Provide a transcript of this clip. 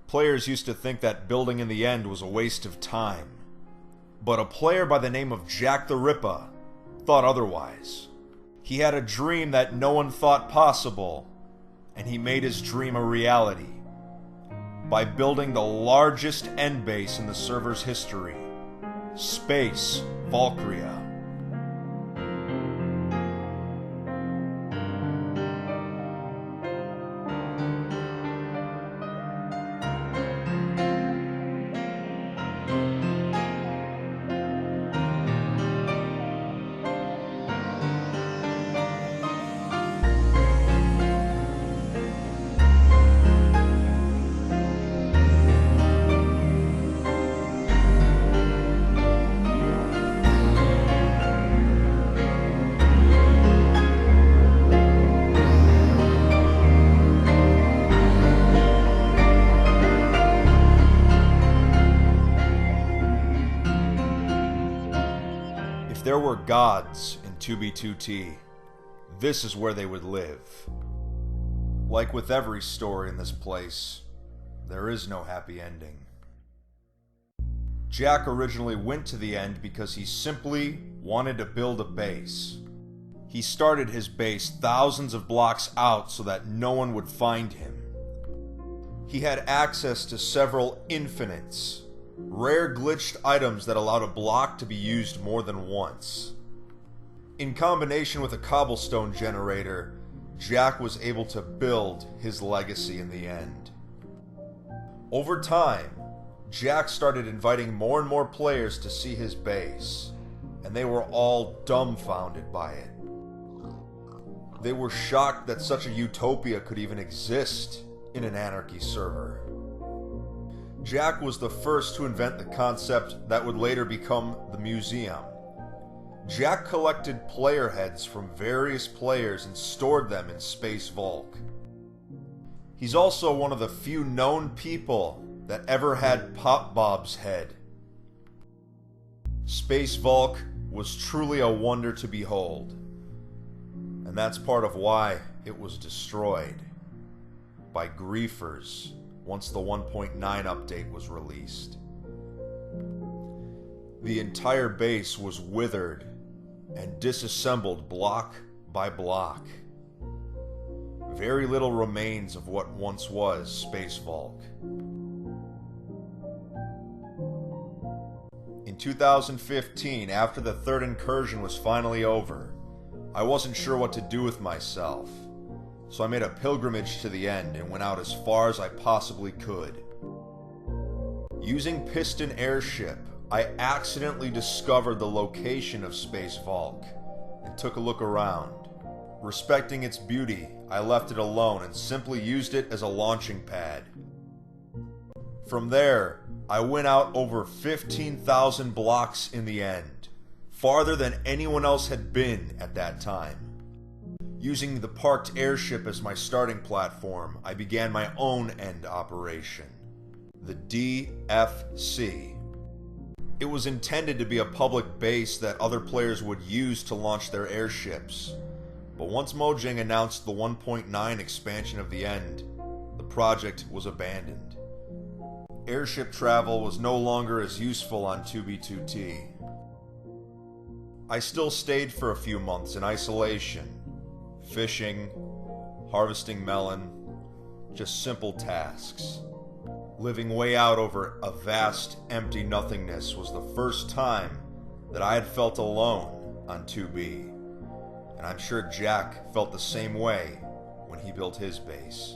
players used to think that building in the end was a waste of time. But a player by the name of Jacktherippa thought otherwise. He had a dream that no one thought possible, and he made his dream a reality by building the largest end base in the server's history, Space Valkyria. If there were gods in 2B2T, this is where they would live. Like with every story in this place, there is no happy ending. Jack originally went to the end because he simply wanted to build a base. He started his base thousands of blocks out so that no one would find him. He had access to several infinites, rare glitched items that allowed a block to be used more than once. In combination with a cobblestone generator, Jack was able to build his legacy in the end. Over time, Jack started inviting more and more players to see his base, and they were all dumbfounded by it. They were shocked that such a utopia could even exist in an anarchy server. Jack was the first to invent the concept that would later become the museum. Jack collected player heads from various players and stored them in Space Valk. He's also one of the few known people that ever had Pop Bob's head. Space Valk was truly a wonder to behold, and that's part of why it was destroyed by griefers once the 1.9 update was released. The entire base was withered and disassembled block by block. Very little remains of what once was Space Valk. In 2015, after the third incursion was finally over, I wasn't sure what to do with myself. So I made a pilgrimage to the end and went out as far as I possibly could. Using Piston Airship, I accidentally discovered the location of Space Valk and took a look around. Respecting its beauty, I left it alone and simply used it as a launching pad. From there, I went out over 15,000 blocks in the end, farther than anyone else had been at that time. Using the parked airship as my starting platform, I began my own end operation, the DFC. It was intended to be a public base that other players would use to launch their airships, but once Mojang announced the 1.9 expansion of the end, the project was abandoned. Airship travel was no longer as useful on 2B2T. I still stayed for a few months in isolation, fishing, harvesting melon, just simple tasks. Living way out over a vast, empty nothingness was the first time that I had felt alone on 2B, and I'm sure Jack felt the same way when he built his base.